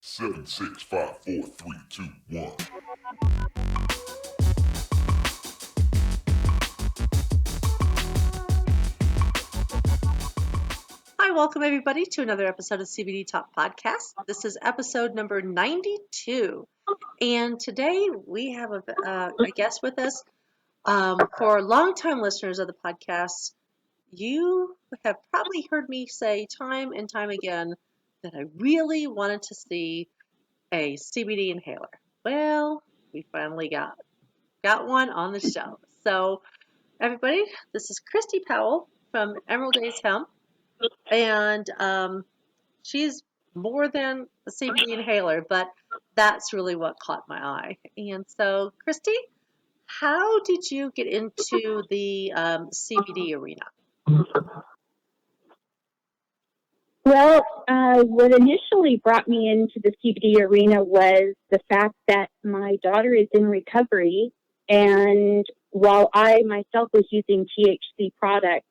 Seven, six, five, four, three, two, one. Hi, welcome everybody to another episode of CBD Talk Podcast. This is episode number 92, and today we have a guest with us. For longtime listeners of the podcast, you have probably heard me say time and time again that I really wanted to see a CBD inhaler. Well, we finally got one on the show. So, everybody, this is Christi Powell from Emerald Days Hemp. And she's more than a CBD inhaler, but that's really what caught my eye. And so, Christi, how did you get into the CBD arena? Well, what initially brought me into the CBD arena was the fact that my daughter is in recovery, and while I myself was using THC products,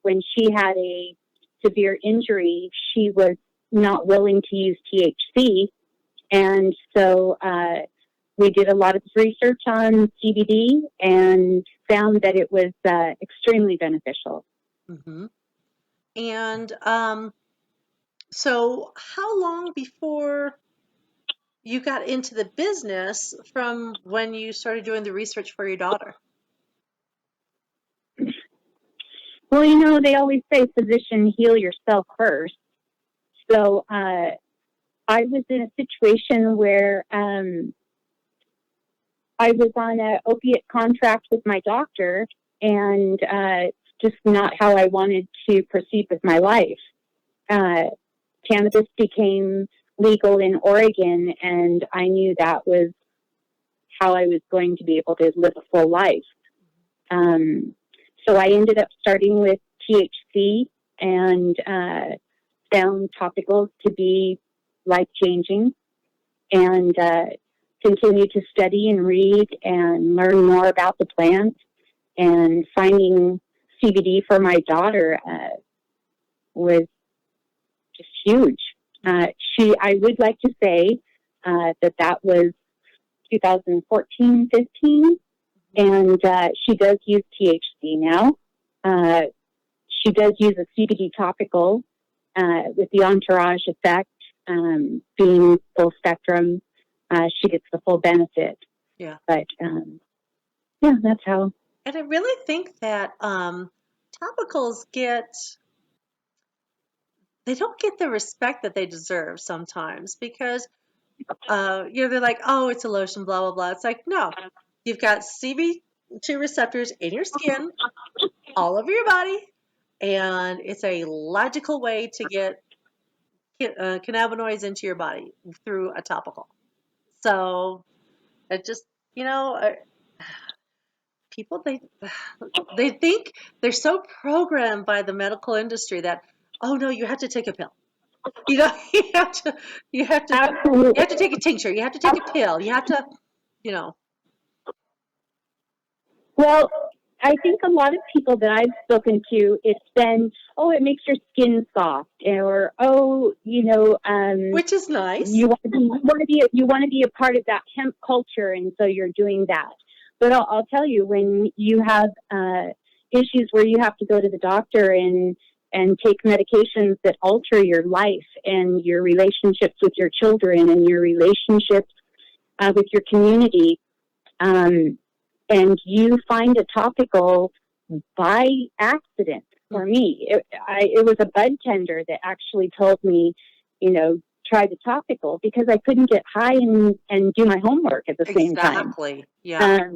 when she had a severe injury, she was not willing to use THC. And so we did a lot of research on CBD and found that it was extremely beneficial. Mm-hmm. And so how long before you got into the business from when you started doing the research for your daughter? Well, they always say, physician, heal yourself first. So I was in a situation where I was on an opiate contract with my doctor, and just not how I wanted to proceed with my life. Cannabis became legal in Oregon, and I knew that was how I was going to be able to live a full life. So I ended up starting with THC and found topicals to be life-changing, and continued to study and read and learn more about the plant. And finding CBD for my daughter was just huge. I would like to say that was 2014, 15. And she does use THC now. She does use a CBD topical with the entourage effect, being full spectrum. She gets the full benefit. Yeah. But, yeah, that's how. And I really think that topicals they don't get the respect that they deserve sometimes because, they're like, oh, it's a lotion, blah, blah, blah. It's like, no, you've got CB2 receptors in your skin, all over your body, and it's a logical way to get cannabinoids into your body through a topical. So it just, people, they think they're so programmed by the medical industry that, oh no, you have to take a pill. You have to take a tincture. You have to take a pill. You have to. Well, I think a lot of people that I've spoken to, it's been, oh, it makes your skin soft, or which is nice. You want to be a part of that hemp culture, and so you're doing that. But I'll tell you, when you have issues where you have to go to the doctor and take medications that alter your life and your relationships with your children and your relationships with your community, and you find a topical by accident. For me, it was a bud tender that actually told me, try the topical, because I couldn't get high and do my homework at the same time. Exactly. Yeah.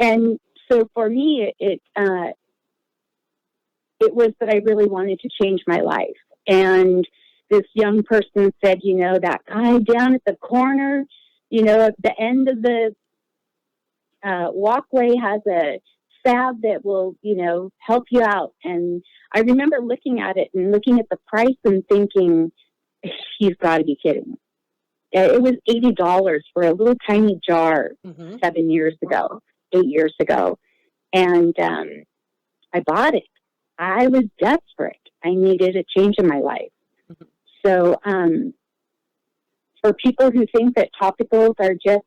And so for me, it was that I really wanted to change my life. And this young person said, that guy down at the corner, at the end of the walkway has a salve that will, help you out. And I remember looking at it and looking at the price and thinking, he's got to be kidding. It was $80 for a little tiny jar 8 years ago. And I bought it. I was desperate. I needed a change in my life. So for people who think that topicals are just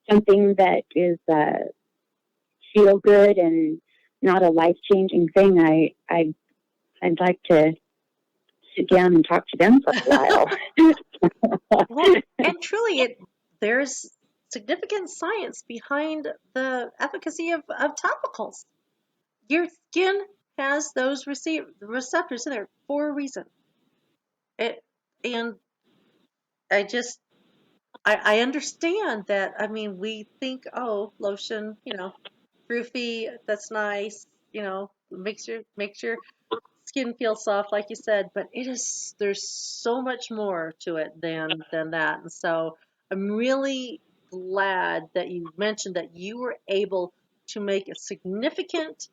something that is feel good and not a life-changing thing, I'd like to sit down and talk to them for a while. Well, and truly, there's significant science behind the efficacy of topicals. Your skin has those receptors in there for a reason. It, and I just, I understand that. I mean, we think, oh, lotion, roofie, that's nice, makes your skin feel soft, like you said, but there's so much more to it than that. And so I'm really glad that you mentioned that you were able to make a significant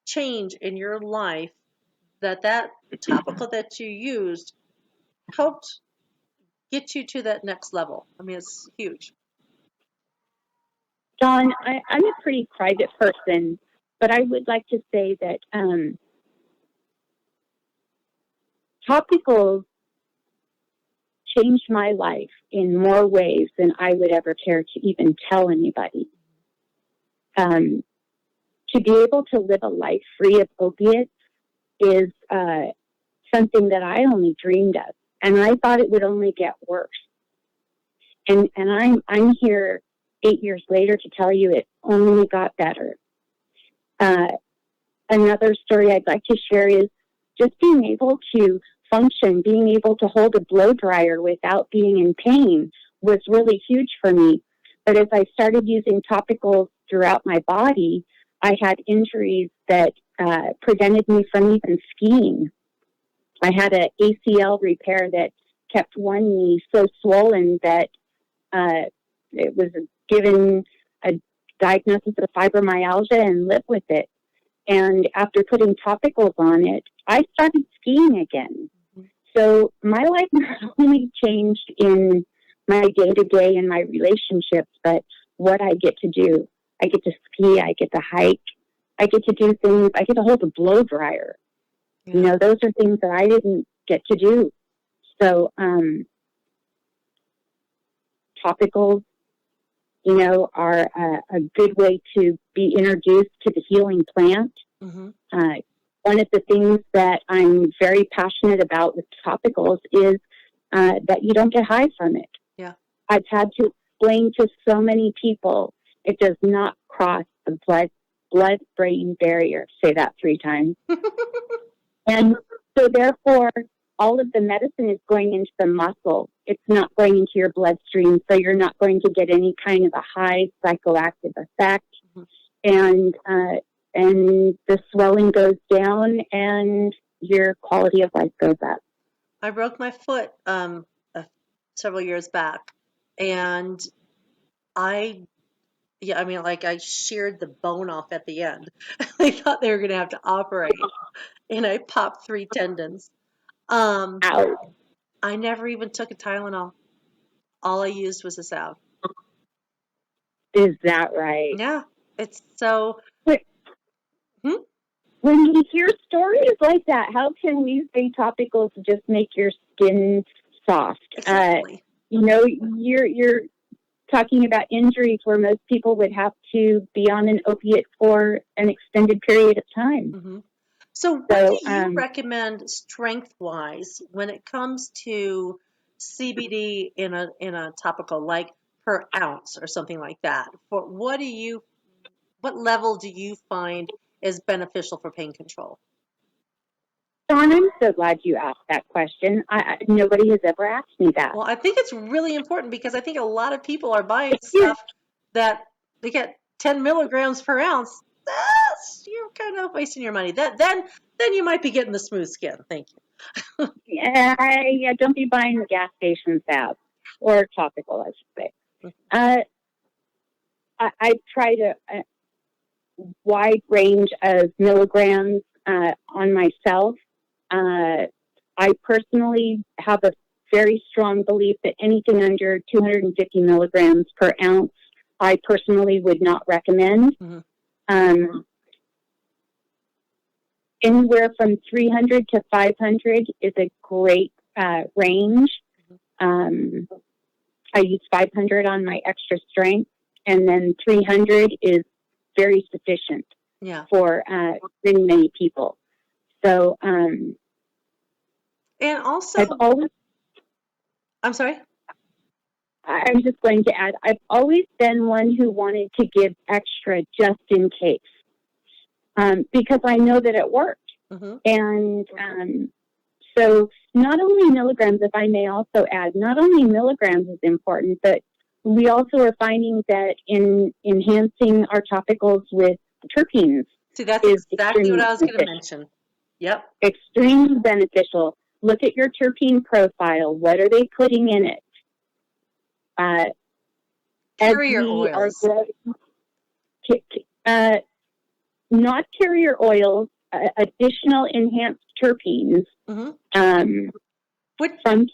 change in your life, that topical that you used helped get you to that next level. I mean, it's huge. Dawn, I'm a pretty private person, but I would like to say that topicals changed my life in more ways than I would ever care to even tell anybody. To be able to live a life free of opiates is something that I only dreamed of, and I thought it would only get worse. And I'm here 8 years later to tell you it only got better. Another story I'd like to share is just being able to function, being able to hold a blow dryer without being in pain was really huge for me. But as I started using topicals throughout my body, I had injuries that prevented me from even skiing. I had an ACL repair that kept one knee so swollen that it was given a diagnosis of fibromyalgia and lived with it. And after putting topicals on it, I started skiing again. So my life not only changed in my day-to-day and my relationships, but what I get to do. I get to ski, I get to hike, I get to do things, I get to hold a blow dryer. Yeah. Those are things that I didn't get to do. So topicals, are a good way to be introduced to the healing plant. Mm-hmm. One of the things that I'm very passionate about with topicals is that you don't get high from it. Yeah. I've had to explain to so many people it does not cross the blood-brain barrier. Say that 3 times. And so therefore, all of the medicine is going into the muscle. It's not going into your bloodstream, so you're not going to get any kind of a high psychoactive effect. Mm-hmm. And the swelling goes down, and your quality of life goes up. I broke my foot several years back, and I sheared the bone off at the end. I thought they were going to have to operate, and I popped 3 tendons. Ow. I never even took a Tylenol. All I used was a salve. Is that right? Yeah, it's so. When you hear stories like that, how can we say topicals just make your skin soft? Exactly. You're talking about injuries where most people would have to be on an opiate for an extended period of time. Mm-hmm. So what do you recommend strength-wise when it comes to CBD in a topical, like per ounce or something like that? For what level do you find is beneficial for pain control? Dawn, I'm so glad you asked that question. Nobody has ever asked me that. Well, I think it's really important because I think a lot of people are buying stuff that they get 10 milligrams per ounce. You're kind of wasting your money. Then you might be getting the smooth skin. Thank you. Yeah, don't be buying the gas station salve or topical, I should say. I tried a wide range of milligrams on myself. I personally have a very strong belief that anything under 250 milligrams per ounce, I personally would not recommend. Mm-hmm. Anywhere from 300 to 500 is a great range. I use 500 on my extra strength, and then 300 is very sufficient for many people. So, and also, I'm sorry. I'm just going to add, I've always been one who wanted to give extra just in case, because I know that it worked. Mm-hmm. And so not only milligrams, if I may also add, not only milligrams is important, but we also are finding that in enhancing our topicals with terpenes. See, that's exactly what I was going to mention. Yep. Extremely beneficial. Look at your terpene profile. What are they putting in it? Carrier oils. Not carrier oils, additional enhanced terpenes from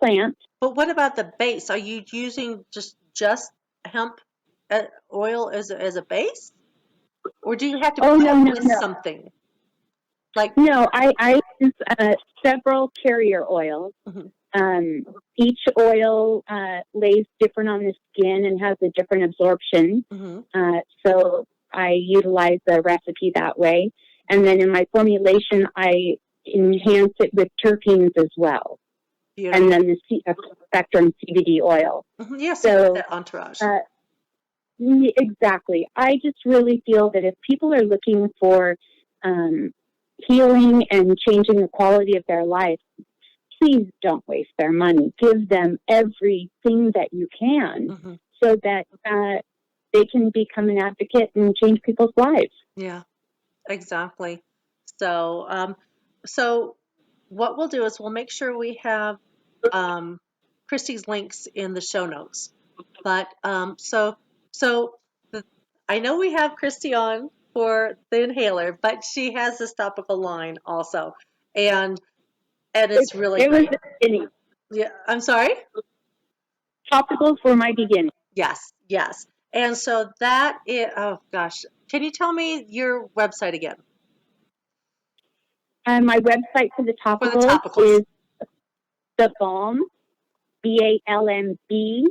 plants. But what about the base? Are you using just hemp oil as a base? Or do you have to put it with something? No, I use several carrier oils. Mm-hmm. Each oil lays different on the skin and has a different absorption. Mm-hmm. So I utilize the recipe that way. And then in my formulation, I enhance it with terpenes as well. Beautiful. And then the spectrum CBD oil. Mm-hmm. Yes, so that entourage. Exactly. I just really feel that if people are looking for healing and changing the quality of their life, please don't waste their money. Give them everything that you can so that they can become an advocate and change people's lives. Yeah, exactly. So, so what we'll do is we'll make sure we have Christi's links in the show notes. But I know we have Christi on for the inhaler, but she has this topical line also, and it's really great. Was the beginning. Yeah, I'm sorry. Topicals were my beginning. Yes, yes, and so that is. Oh gosh, can you tell me your website again? My website for the topicals is the balm, BALMB.com.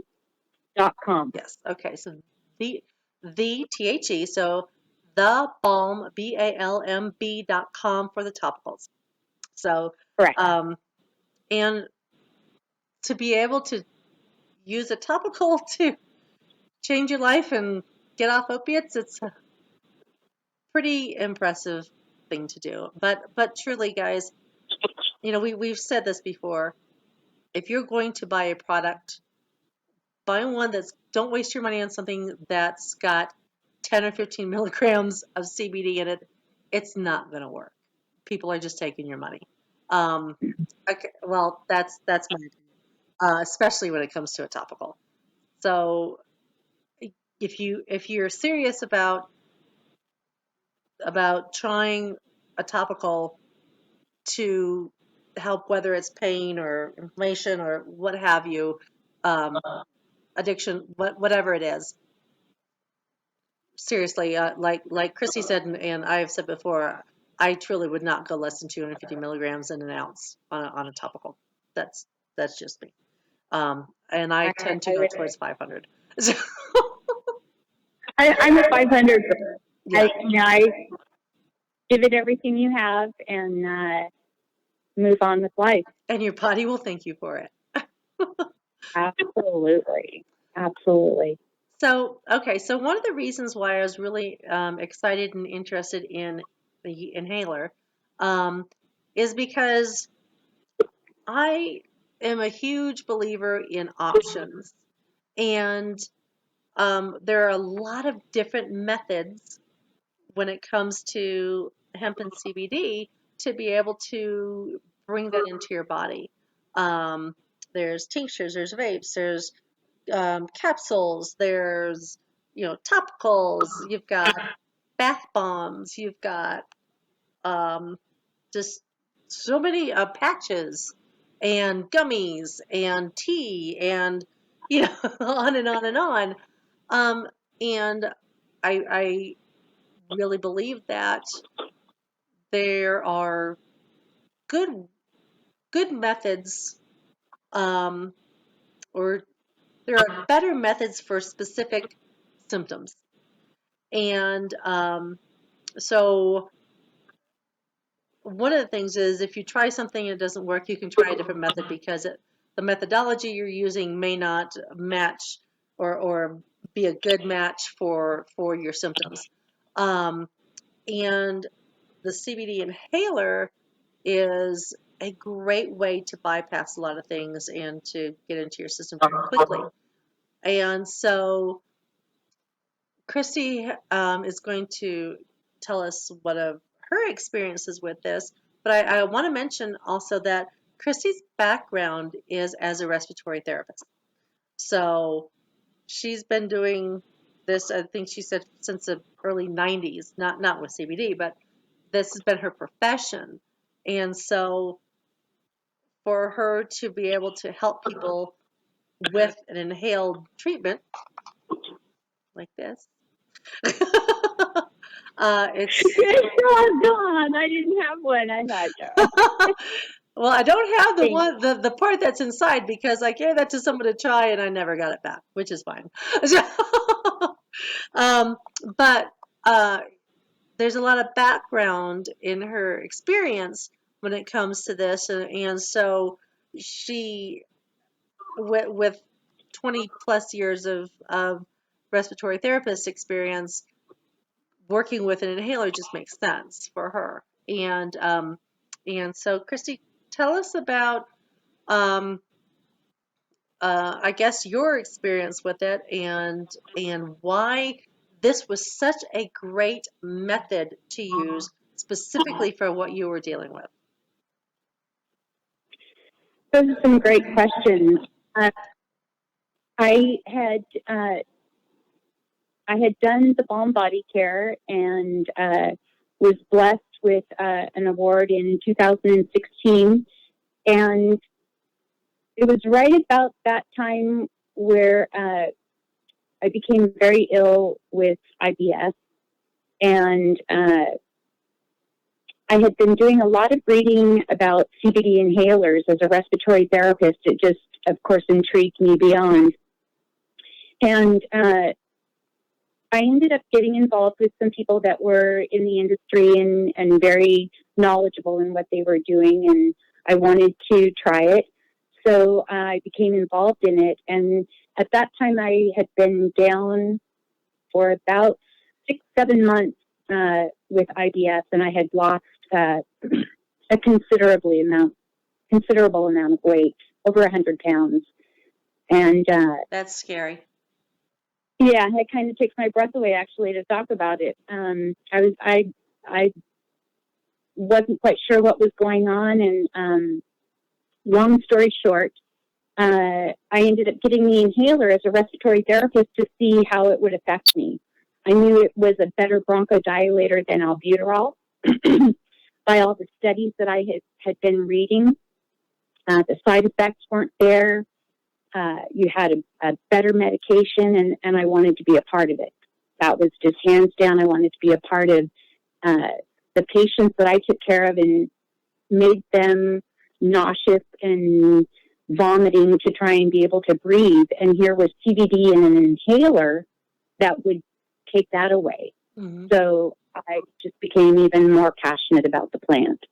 Yes. Okay. So the THE. So the balm BALMB.com for the topicals. So correct. And to be able to use a topical to change your life and get off opiates, it's a pretty impressive thing to do. But truly, guys, we've said this before. If you're going to buy a product, buy one don't waste your money on something that's got 10 or 15 milligrams of CBD in it. It's not going to work. People are just taking your money. Okay, well, that's my opinion, especially when it comes to a topical. So if you're serious about trying a topical to help, whether it's pain or inflammation or what have you, addiction, whatever it is, seriously, like Christy said, and I have said before, I truly would not go less than 250 milligrams in an ounce on a topical. That's just me. And I tend to go towards 500. So I'm a 500. yeah. I give it everything you have and move on with life. And your body will thank you for it. Absolutely. Absolutely. So, okay, so one of the reasons why I was really excited and interested in the inhaler is because I am a huge believer in options. And there are a lot of different methods when it comes to hemp and CBD to be able to bring that into your body. There's tinctures, there's vapes, there's capsules, there's topicals, you've got bath bombs, you've got just so many patches and gummies and tea and on and on and on. And I really believe that there are good methods or there are better methods for specific symptoms. And so one of the things is if you try something and it doesn't work, you can try a different method because the methodology you're using may not match or be a good match for your symptoms. And the CBD inhaler is a great way to bypass a lot of things and to get into your system very quickly. And so Christi is going to tell us what of her experiences with this, but I want to mention also that Christi's background is as a respiratory therapist. So she's been doing this, I think she said, since the early 90s, not with CBD, but this has been her profession. And so for her to be able to help people with an inhaled treatment like this, it's Oh, God, I didn't have one. I thought, well, I don't have the thanks. one the part that's inside because I gave that to someone to try and I never got it back, which is fine. um, but there's a lot of background in her experience when it comes to this, and so she, with 20 plus years of respiratory therapist experience, working with an inhaler just makes sense for her. And so, Christi, tell us about, um, I guess, your experience with it and why this was such a great method to use specifically for what you were dealing with. Those are some great questions. I had done the Balm Body Care and was blessed with an award in 2016, and it was right about that time where I became very ill with IBS, and I had been doing a lot of reading about CBD inhalers as a respiratory therapist. It just, of course, intrigued me beyond. And I ended up getting involved with some people that were in the industry and very knowledgeable in what they were doing, and I wanted to try it. So I became involved in it. And at that time, I had been down for about 6-7 months with IBS, and I had lost a considerable amount of weight, over 100 pounds. And That's scary. yeah, it kind of takes my breath away actually to talk about it. I wasn't quite sure what was going on, and long story short, I ended up getting the inhaler as a respiratory therapist to see how it would affect me. I knew it was a better bronchodilator than albuterol by all the studies that I had been reading. The side effects weren't there. You had a better medication, and I wanted to be a part of it. That was just hands down. I wanted to be a part of the patients that I took care of and made them nauseous and vomiting to try and be able to breathe. And here was CBD and an inhaler that would take that away. Mm-hmm. So I just became even more passionate about the plant.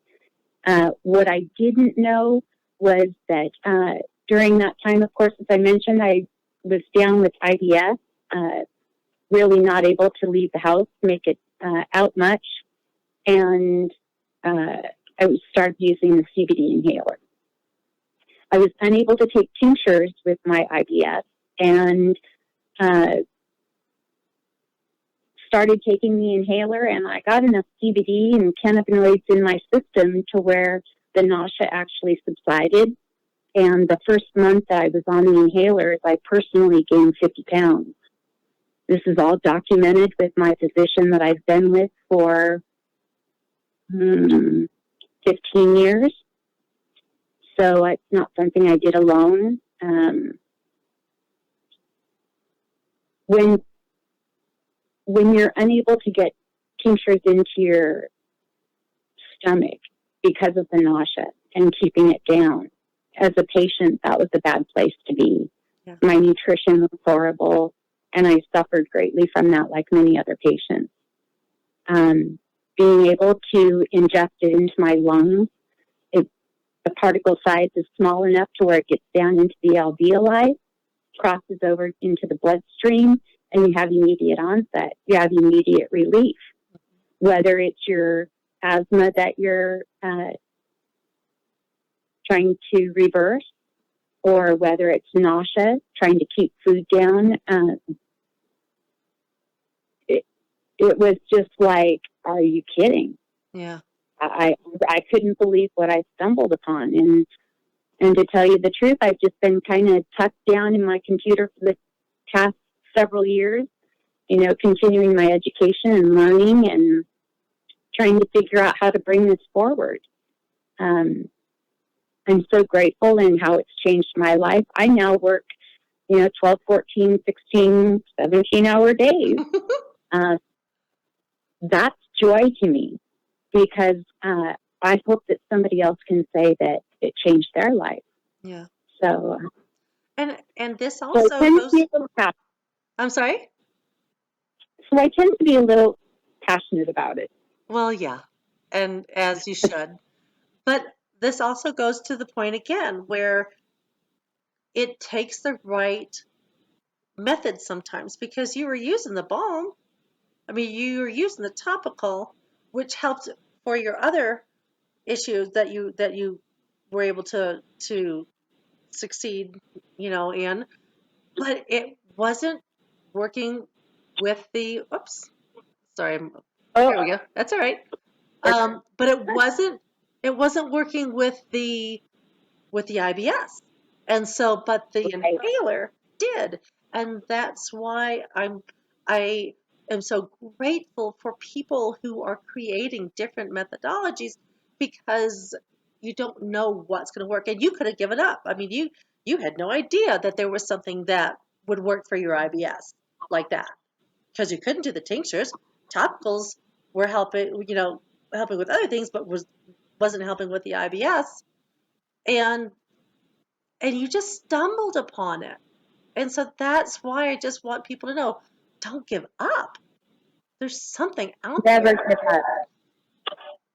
What I didn't know was that during that time, of course, as I mentioned, I was down with IBS, really not able to leave the house, make it out much, and I started using the CBD inhaler. I was unable to take tinctures with my IBS, and started taking the inhaler, and I got enough CBD and cannabinoids in my system to where the nausea actually subsided. And the first month that I was on the inhalers, I personally gained 50 pounds. This is all documented with my physician that I've been with for 15 years. So it's not something I did alone. When you're unable to get tinctures into your stomach because of the nausea and keeping it down, as a patient, that was a bad place to be. Yeah. My nutrition was horrible, and I suffered greatly from that, like many other patients. Being able to ingest it into my lungs, the particle size is small enough to where it gets down into the alveoli, crosses over into the bloodstream, and you have immediate onset. You have immediate relief. Whether it's your asthma that you're trying to reverse, or whether it's nausea, trying to keep food down, it was just like, are you kidding? Yeah. I couldn't believe what I stumbled upon. And to tell you the truth, I've just been kind of tucked down in my computer for the past several years, continuing my education and learning and trying to figure out how to bring this forward. I'm so grateful in how it's changed my life. I now work, 12, 14, 16, 17-hour days. That's joy to me, because I hope that somebody else can say that it changed their life. Yeah. So, and this so I also tend to goes. be a little I'm sorry. So I tend to be a little passionate about it. Well, yeah, and as you should. But this also goes to the point again where it takes the right method sometimes, because you were using the balm. I mean, you were using the topical, which helped for your other issues that you were able to succeed, in, but it wasn't working with the. Oops, sorry. Oh, There we go. That's all right. But it wasn't working with the IBS. And so, but the right. inhaler did. And that's why I am so grateful for people who are creating different methodologies, because you don't know what's going to work. And you could have given up. I mean, you had no idea that there was something that would work for your IBS like that, because you couldn't do the tinctures. Topicals were helping with other things, but wasn't helping with the IBS. And you just stumbled upon it. And so that's why I just want people to know, don't give up. There's something out Never there. give up.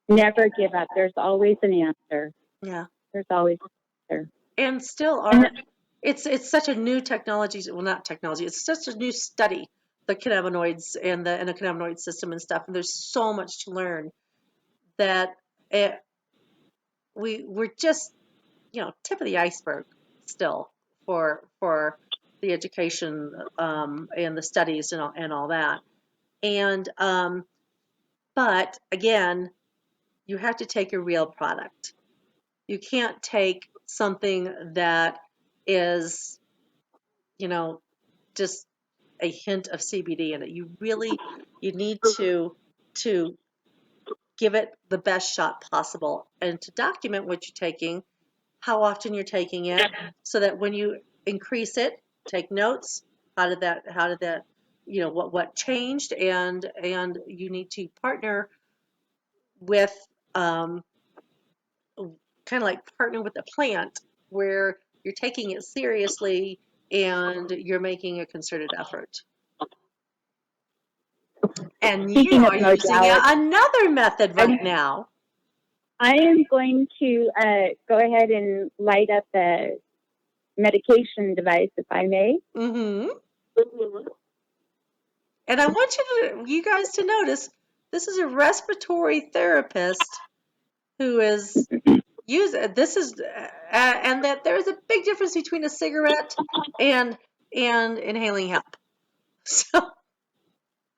Never give up. There's always an answer. Yeah. There's always an answer. And still And it's such a new technology, well, not technology, it's such a new study, the cannabinoids and the endocannabinoid system and stuff. And there's so much to learn that we're just, tip of the iceberg still for the education, and the studies and all that. And but again, you have to take a real product. You can't take something that is, just a hint of CBD in it. You need to give it the best shot possible, and to document what you're taking, how often you're taking it, so that when you increase it, take notes. How did that, what changed, and you need to partner with, um, kind of like partner with the plant, where you're taking it seriously and you're making a concerted effort. And you speaking of are using modality, another method right now. I am going to go ahead and light up the medication device, if I may. Mm-hmm. And I want you guys to notice, this is a respiratory therapist who is this is, and that there is a big difference between a cigarette and inhaling hemp. So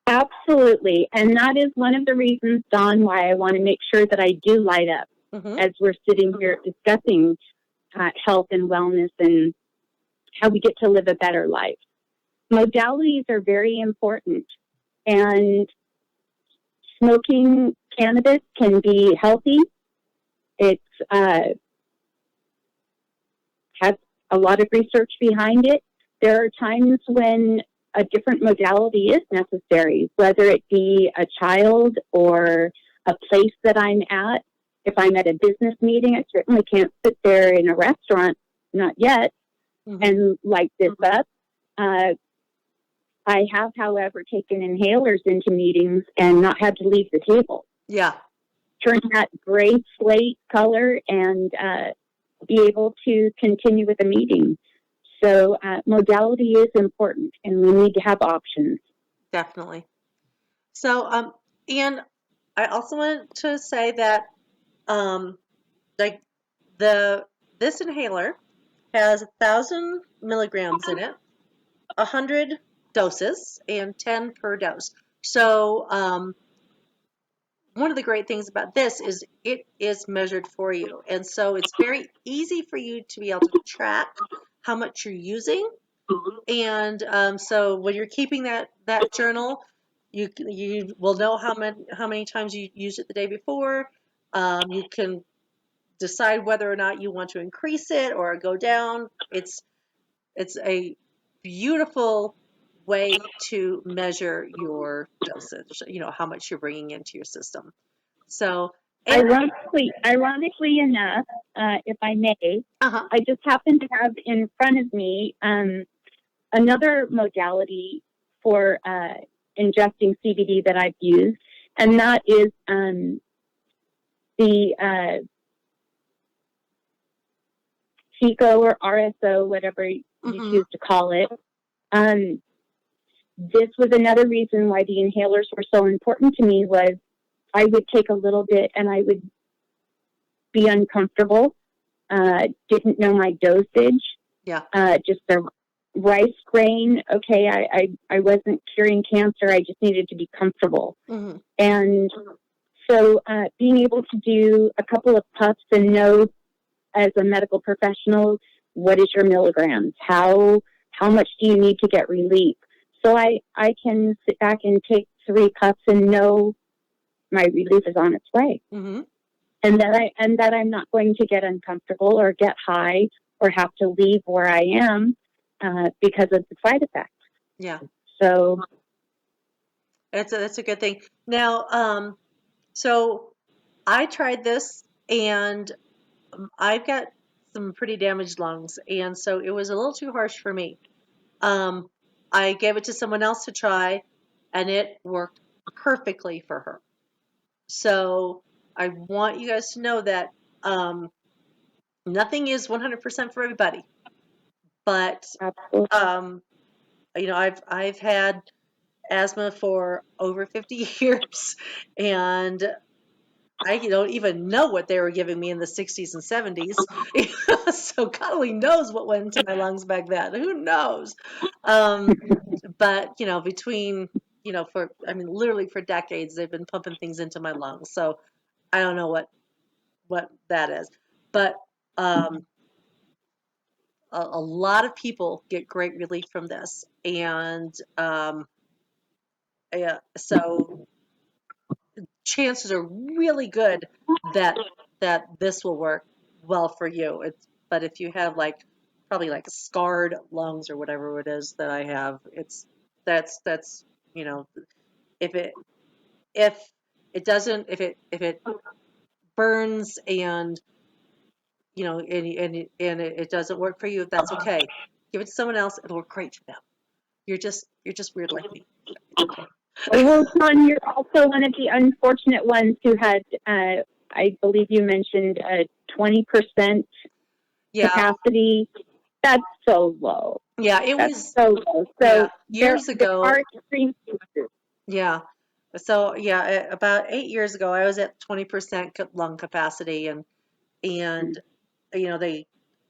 Absolutely. And that is one of the reasons, Dawn, why I want to make sure that I do light up as we're sitting here discussing health and wellness and how we get to live a better life. Modalities are very important, and smoking cannabis can be healthy. It's has a lot of research behind it. There are times when a different modality is necessary, whether it be a child or a place that I'm at. If I'm at a business meeting, I certainly can't sit there in a restaurant, not yet, and light this up. I have, however, taken inhalers into meetings and not had to leave the table. Yeah. Turn that gray slate color and be able to continue with the meeting. So modality is important, and we need to have options. Definitely. So, and I also wanted to say that, like this inhaler has 1,000 milligrams in it, 100 doses, and 10 per dose. So, one of the great things about this is it is measured for you. And so it's very easy for you to be able to track how much you're using. And so when you're keeping that journal, you will know how many times you used it the day before. You can decide whether or not you want to increase it or go down. It's a beautiful way to measure your dosage, how much you're bringing into your system. So, and Ironically enough, if I may, uh-huh. I just happen to have in front of me another modality for ingesting CBD that I've used, and that is the Chico or RSO, whatever you choose to call it. This was another reason why the inhalers were so important to me. Was I would take a little bit and I would be uncomfortable, didn't know my dosage. Yeah. Just the rice grain. Okay, I wasn't curing cancer. I just needed to be comfortable. And so being able to do a couple of puffs and know as a medical professional, what is your milligrams? How much do you need to get relief? So I can sit back and take 3 puffs and know my relief is on its way. And that I'm not going to get uncomfortable or get high or have to leave where I am because of the side effects. Yeah. So that's a good thing. Now, so I tried this and I've got some pretty damaged lungs, and so it was a little too harsh for me. I gave it to someone else to try, and it worked perfectly for her. So I want you guys to know that nothing is 100% for everybody. But I've had asthma for over 50 years, and I don't even know what they were giving me in the 60s and 70s. So God only knows what went into my lungs back then. Who knows? But between literally for decades they've been pumping things into my lungs. So I don't know what that is. But a lot of people get great relief from this, and so chances are really good that this will work well for you. But if you have probably scarred lungs or whatever it is that I have, that's if it burns and it doesn't work for you, that's okay. Give it to someone else; it'll work great for them. You're just weird like me. It's okay. Well, John, you're also one of the unfortunate ones who had, I believe you mentioned, 20% capacity. That's so low. Yeah, That's so low. So years ago, there are extreme cases. Yeah. So about 8 years ago, I was at 20% lung capacity, and they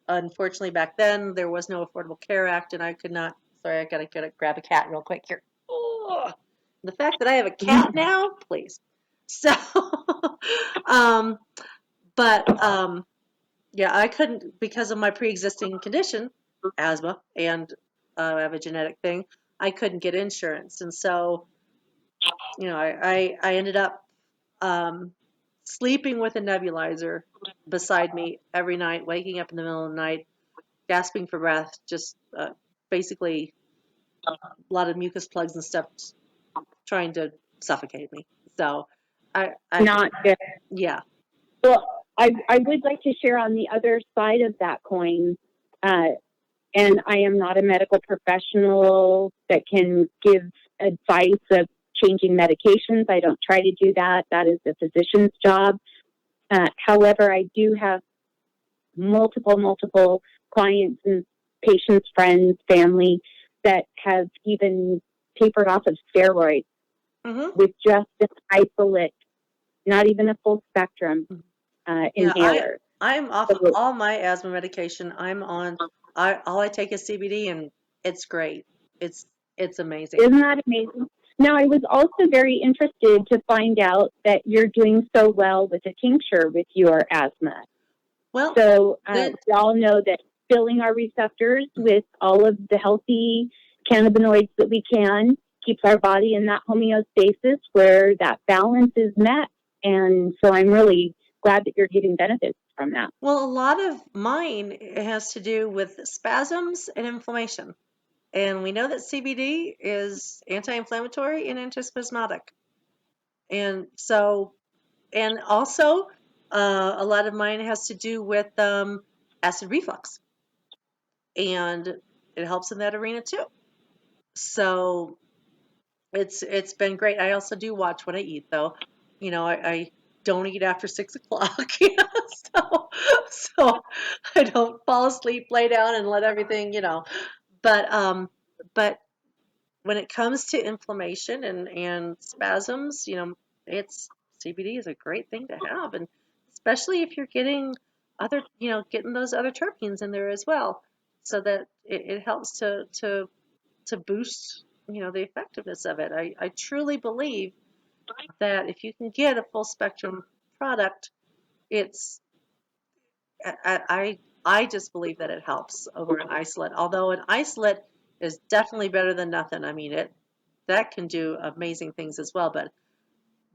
unfortunately back then there was no Affordable Care Act, and I could not. Sorry, I gotta grab a cat real quick here. Ugh. The fact that I have a cat now, please. So, yeah, I couldn't because of my pre-existing condition, asthma, and I have a genetic thing. I couldn't get insurance, and so I ended up sleeping with a nebulizer beside me every night, waking up in the middle of the night, gasping for breath, just basically a lot of mucus plugs and stuff trying to suffocate me. So I not good. Yeah. Well, I would like to share on the other side of that coin. and I am not a medical professional that can give advice of changing medications. I don't try to do that. That is the physician's job. However, I do have multiple clients and patients, friends, family that have even tapered off of steroids with just an isolate, not even a full spectrum Yeah, inhaler. I'm off of So, all my asthma medication. I'm on, all I take is CBD, and it's great. It's amazing. isn't that amazing? Now, I was also very interested to find out that you're doing so well with a tincture with your asthma. Well, So the we all know that filling our receptors with all of the healthy cannabinoids that we can keeps our body in that homeostasis where that balance is met. And so I'm really glad that you're getting benefits from that. well, a lot of mine has to do with spasms and inflammation. And we know that CBD is anti-inflammatory and antispasmodic. And so, and also, a lot of mine has to do with acid reflux, and it helps in that arena too. So it's been great. I also do watch what I eat, though. I don't eat after 6 o'clock. So I don't fall asleep, lay down, and let everything. But when it comes to inflammation and spasms, it's CBD is a great thing to have, and especially if you're getting getting those other terpenes in there as well, so that it helps to boost, the effectiveness of it. I truly believe that if you can get a full spectrum product, it's I just believe that it helps over an isolate. Although an isolate is definitely better than nothing. I mean, that can do amazing things as well. But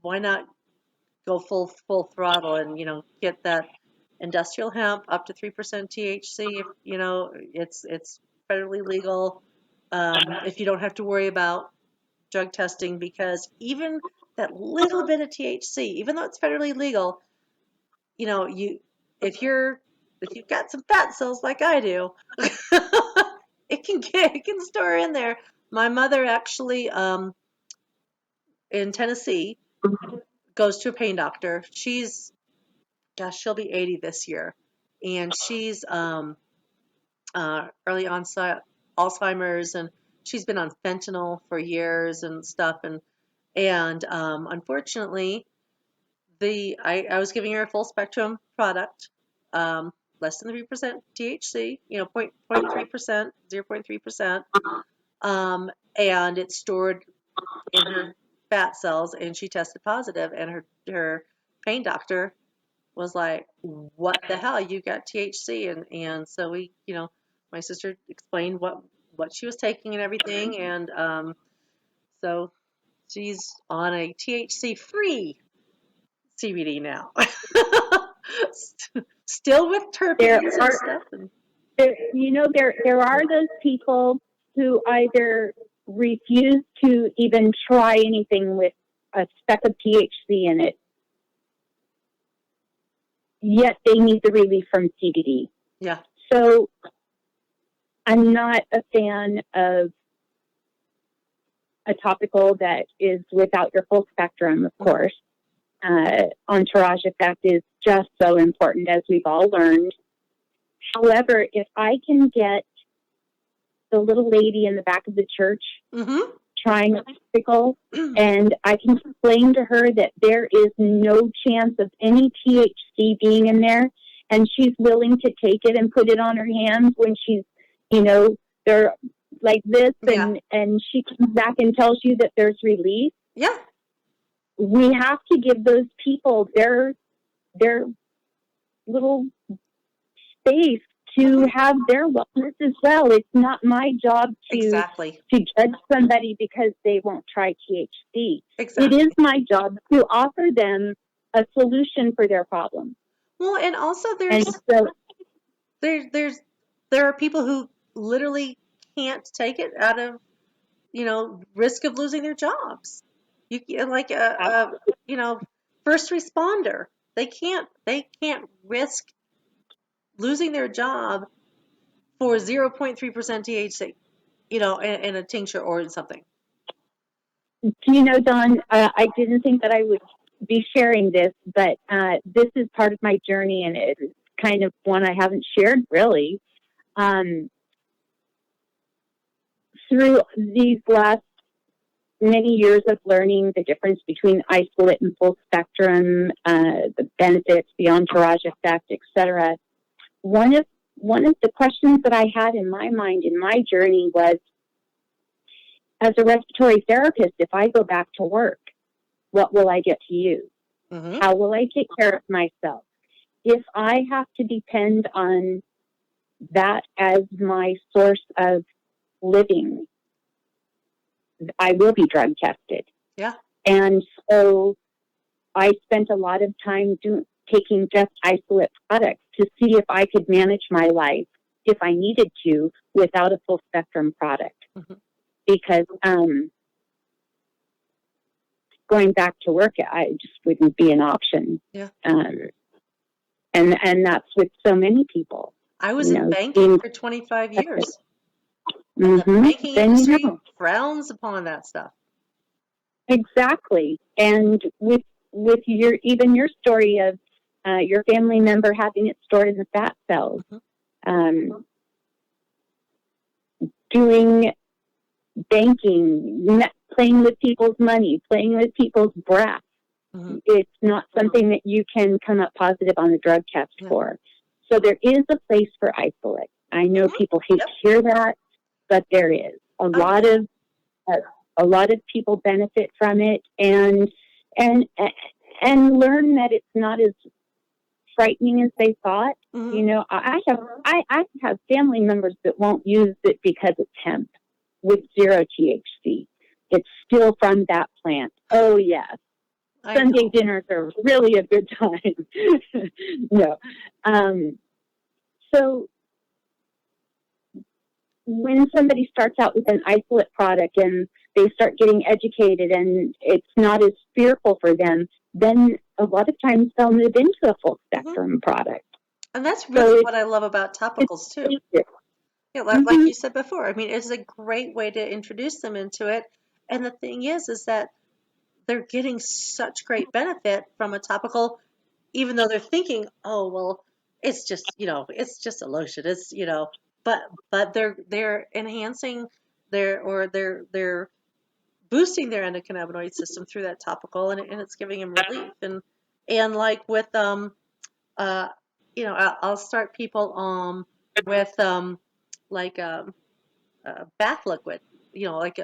why not go full throttle and get that industrial hemp up to 3% THC? If it's federally legal. If you don't have to worry about drug testing, because even that little bit of THC, even though it's federally legal, you if you've got some fat cells like I do, it can store in there. My mother actually in Tennessee goes to a pain doctor. She'll be 80 this year, and she's early onset Alzheimer's, and she's been on fentanyl for years and stuff, and unfortunately, I was giving her a full spectrum product, less than 3% THC, 0.3%, 0.3%, and it's stored in her fat cells, and she tested positive, and her pain doctor was like, "What the hell? You got THC?" And so my sister explained what she was taking and everything, and so she's on a THC free CBD now. Still with There terpenes and are, stuff. there are those people who either refuse to even try anything with a speck of THC in it, yet they need the relief from CBD. Yeah. So I'm not a fan of a topical that is without your full spectrum, of course. Entourage effect is just so important, as we've all learned. However, if I can get the little lady in the back of the church trying a topical, and I can explain to her that there is no chance of any THC being in there, and she's willing to take it and put it on her hands when she's, they're like this, and she comes back and tells you that there's relief. Yeah. We have to give those people their little space to have their wellness as well. It's not my job to judge somebody because they won't try THC. Exactly. It is my job to offer them a solution for their problem. Well, and also there are people who literally can't take it out of risk of losing their jobs. You like first responder. They can't risk losing their job for 0.3% THC, in a tincture or in something. Dawn, I didn't think that I would be sharing this, but this is part of my journey, and it's kind of one I haven't shared really. Through these last many years of learning the difference between isolate and full spectrum, the benefits, the entourage effect, etc., one of the questions that I had in my mind in my journey was, as a respiratory therapist, if I go back to work, what will I get to use? Mm-hmm. How will I take care of myself? If I have to depend on that as my source of living, I will be drug tested. Yeah. And so I spent a lot of time taking just isolate products to see if I could manage my life, if I needed to, without a full spectrum product. Mm-hmm. Because going back to work, I just wouldn't be an option. Yeah. And that's with so many people. I was in banking for 25 years. And the banking industry frowns upon that stuff. Exactly. And with your story of your family member having it stored in the fat cells, doing banking, playing with people's money, playing with people's breath. Mm-hmm. It's not something that you can come up positive on a drug test for. So there is a place for isolate. I know people hate to hear that, but there is a lot of people benefit from it and learn that it's not as frightening as they thought. Mm-hmm. I have family members that won't use it because it's hemp with 0 THC. It's still from that plant. Oh yes. Sunday dinners are really a good time. No. So when somebody starts out with an isolate product and they start getting educated and it's not as fearful for them, then a lot of times they'll move into a full spectrum product. And that's really what I love about topicals too. Yeah, like you said before, I mean, it's a great way to introduce them into it. And the thing is that they're getting such great benefit from a topical, even though they're thinking, oh, well, it's just, it's just a lotion. It's, but they're enhancing they're boosting their endocannabinoid system through that topical, and it's giving them relief. And like with I'll start people with like bath liquid, like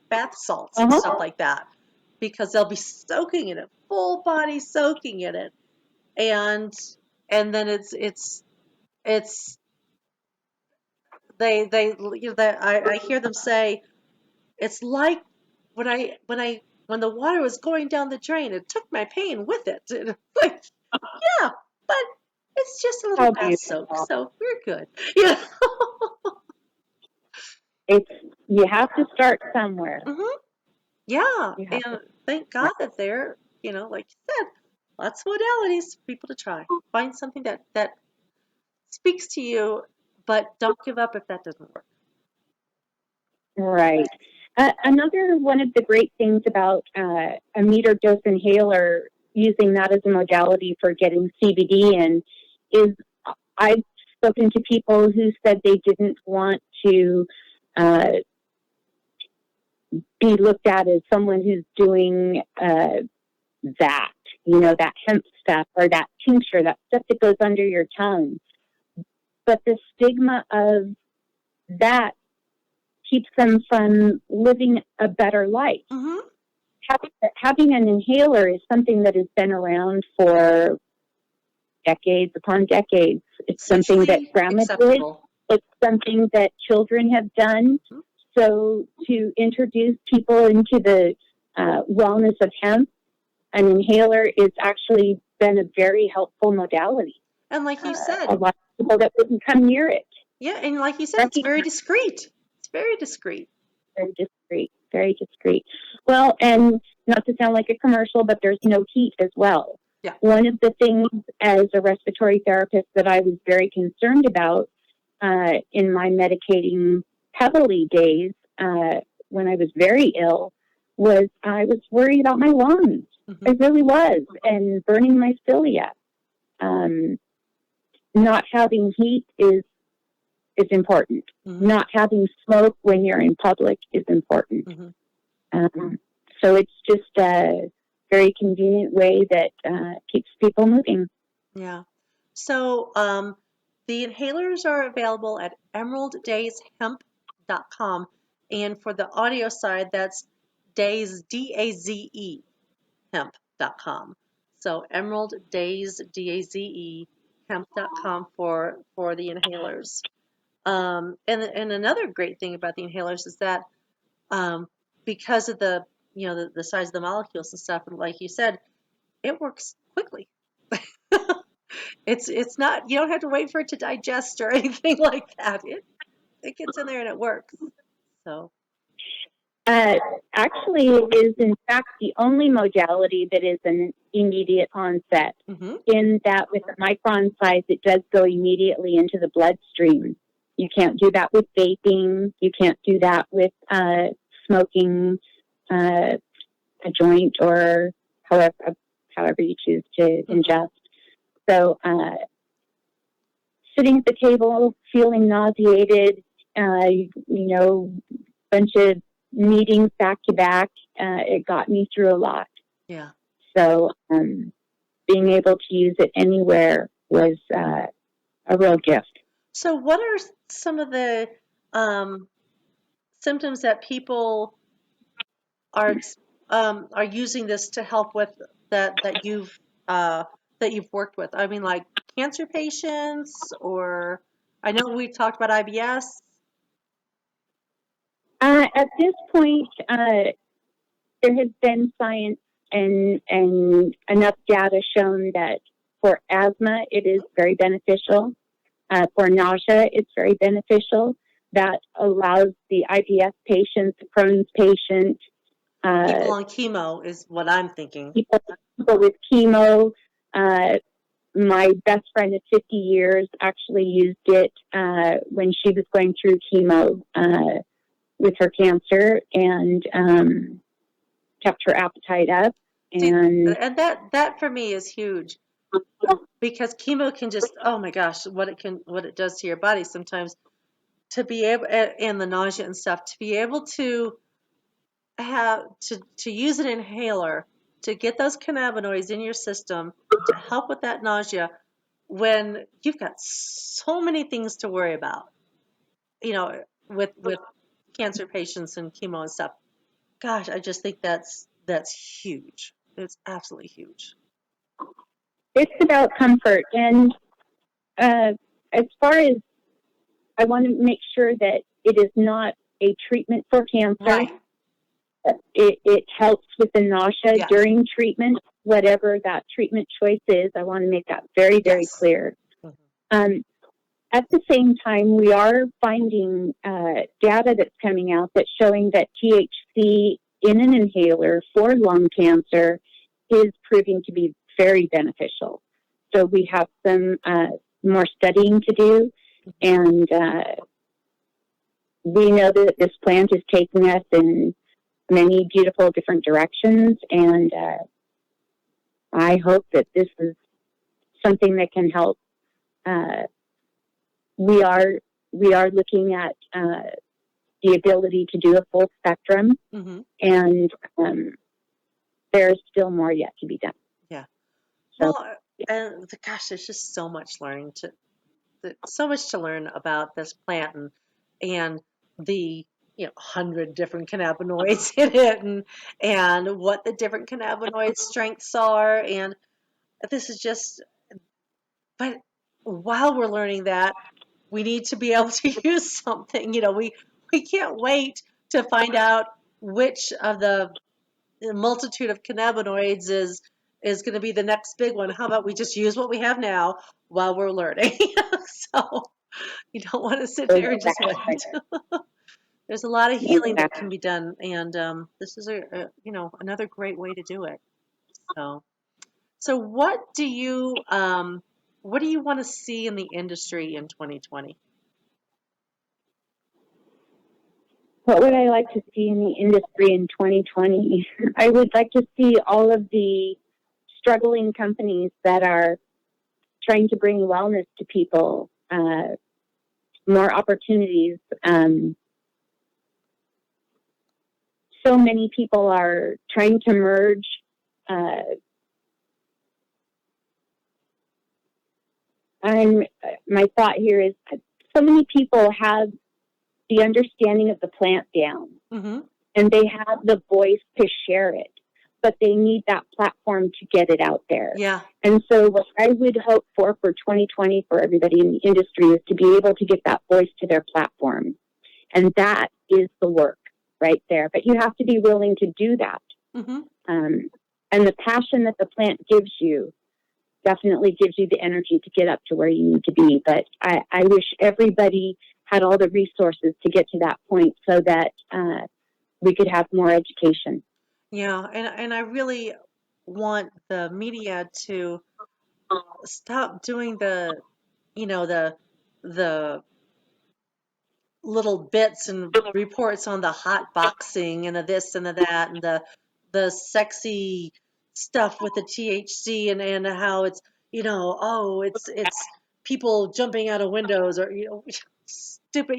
bath salts and stuff like that, because they'll be soaking in it, full body soaking in it, and then it's I hear them say it's like when the water was going down the drain, it took my pain with it. And like, yeah, but it's just a little bath soak, so we're good. Yeah. You have to start somewhere. Mm-hmm. Yeah, and thank God that they're, like you said, lots of modalities for people to try. Find something that speaks to you, but don't give up if that doesn't work. Right. Another one of the great things about a meter dose inhaler, using that as a modality for getting CBD in, is I've spoken to people who said they didn't want to be looked at as someone who's doing that hemp stuff or that tincture, that stuff that goes under your tongue. But the stigma of that keeps them from living a better life. Mm-hmm. Having an inhaler is something that has been around for decades upon decades. It's something that grandma did. It's something that children have done. Mm-hmm. So to introduce people into the wellness of hemp, an inhaler is actually been a very helpful modality. And like you said, a lot of people that wouldn't come near it. Yeah, and like you said, it's very discreet. It's very discreet. Very discreet. Very discreet. Well, and not to sound like a commercial, but there's no heat as well. Yeah. One of the things as a respiratory therapist that I was very concerned about in my medicating heavily days, when I was very ill, was I was worried about my lungs. I really was, and burning my cilia. Not having heat is important. Not having smoke when you're in public is important. So it's just a very convenient way that keeps people moving. Yeah. So the inhalers are available at emeralddayshemp.com. And for the audio side, that's daze, D-A-Z-E, hemp.com. So emeralddaze, hemp.com for the inhalers. And another great thing about the inhalers is that because of the the size of the molecules and stuff, and like you said, it works quickly. It's not, you don't have to wait for it to digest or anything like that. It gets in there and it works. So Actually, it is in fact the only modality that is an immediate onset. In that, with the micron size, it does go immediately into the bloodstream. You can't do that with vaping. You can't do that with smoking a joint or however you choose to ingest. So, sitting at the table, feeling nauseated, bunch of meetings back to back, it got me through a lot. yeah. So, being able to use it anywhere was a real gift. So what are some of the symptoms that people are using this to help with that you've worked with? I mean, like cancer patients, or I know we talked about IBS. At this point, there has been science and enough data shown that for asthma, it is very beneficial. For nausea, it's very beneficial. That allows the IBS patient, the Crohn's patient, People on chemo is what I'm thinking. People with chemo. My best friend of 50 years actually used it when she was going through chemo with her cancer, and kept her appetite up. And that for me is huge, because chemo can just, oh my gosh, what it does to your body sometimes. To be able, and the nausea and stuff, to be able to have to use an inhaler to get those cannabinoids in your system to help with that nausea when you've got so many things to worry about, with cancer patients and chemo and stuff. Gosh, I just think that's huge. It's absolutely huge. it's about comfort. And as far as I want to make sure that it is not a treatment for cancer. Right. It helps with the nausea Yes. during treatment, whatever that treatment choice is. I want to make that very, very Yes. clear. At the same time, we are finding data that's coming out that's showing that THC in an inhaler for lung cancer is proving to be very beneficial. So we have some more studying to do, and we know that this plant is taking us in many beautiful different directions, and I hope that this is something that can help. We are looking at the ability to do a full spectrum, and there's still more yet to be done. Yeah. So, Well, and gosh, there's just so much so much to learn about this plant, and the 100 different cannabinoids in it, and what the different cannabinoid strengths are, and this is just. But while we're learning that, we need to be able to use something. We can't wait to find out which of the multitude of cannabinoids is going to be the next big one. How about we just use what we have now while we're learning? So you don't want to sit there and just wait. There's a lot of healing that can be done, and this is another great way to do it. So what do you want to see in the industry in 2020? What would I like to see in the industry in 2020? I would like to see all of the struggling companies that are trying to bring wellness to people, more opportunities. So many people are trying to merge my thought here is so many people have the understanding of the plant down, Mm-hmm. and they have the voice to share it, but they need that platform to get it out there. Yeah. And so what I would hope for 2020 for everybody in the industry is to be able to get that voice to their platform. And that is the work right there. But you have to be willing to do that. Mm-hmm. And the passion that the plant gives you definitely gives you the energy to get up to where you need to be. But I wish everybody had all the resources to get to that point so that we could have more education. Yeah, and I really want the media to stop doing the, the little bits and reports on the hot boxing and the this and the that and the sexy stuff with the THC and how it's, oh, it's people jumping out of windows or, stupid,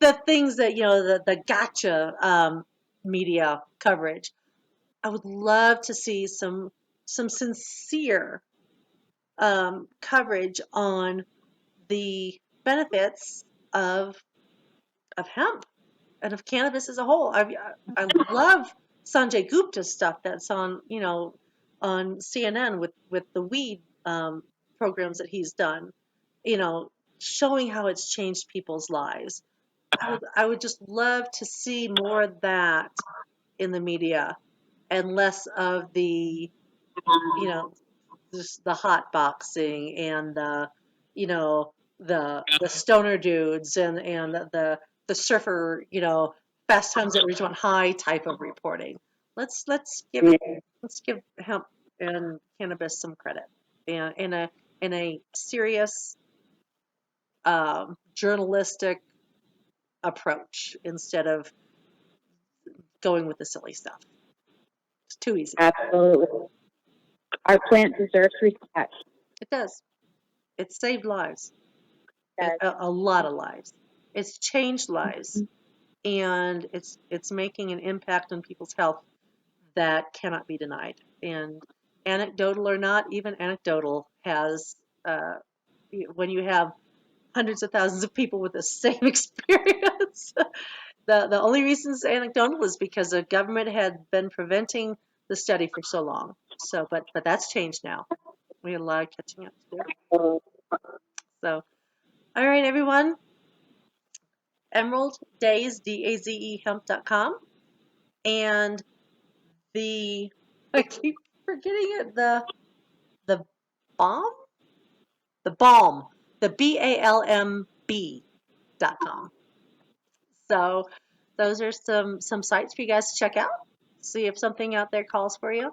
the things that, the gotcha media coverage. I would love to see some sincere coverage on the benefits of hemp and of cannabis as a whole. I love Sanjay Gupta's stuff that's on on CNN with the weed programs that he's done, you know, showing how it's changed people's lives. I would just love to see more of that in the media and less of the you know just the hot boxing and the stoner dudes and the surfer fast times at Ridgemont High type of reporting. Let's give hemp and cannabis some credit and in a serious journalistic approach instead of going with the silly stuff. It's too easy. Absolutely. Our plant deserves respect. It does. It saved lives. Yes. A lot of lives. It's changed lives, and it's making an impact on people's health that cannot be denied. And anecdotal or not, even anecdotal has when you have hundreds of thousands of people with the same experience. The only reason it's anecdotal is because the government had been preventing the study for so long. So, but that's changed now. We had a lot of catching up to do. So, all right, everyone. Emerald Daze, DAZE hemp.com. And I keep forgetting it, the bomb? The balm, the BALMB.com. So those are some sites for you guys to check out. See if something out there calls for you.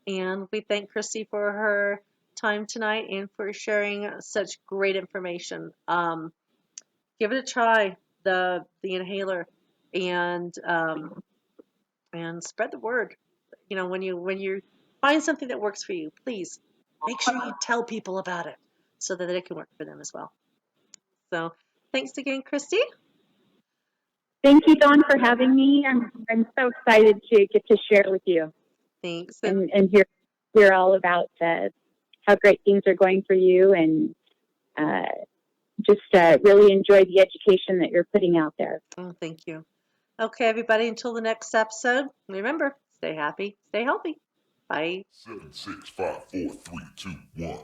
And we thank Christi for her time tonight and for sharing such great information. Give it a try, the inhaler, and spread the word. When you find something that works for you, please make sure you tell people about it so that it can work for them as well. So thanks again, Christi. Thank you, Dawn, for having me. I'm so excited to get to share with you Thanks. and hear all about how great things are going for you, and just really enjoy the education that you're putting out there. Oh, thank you. Okay, everybody, until the next episode, remember, stay happy, stay healthy. Bye. 7, 6, 5, 4, 3, 2, 1.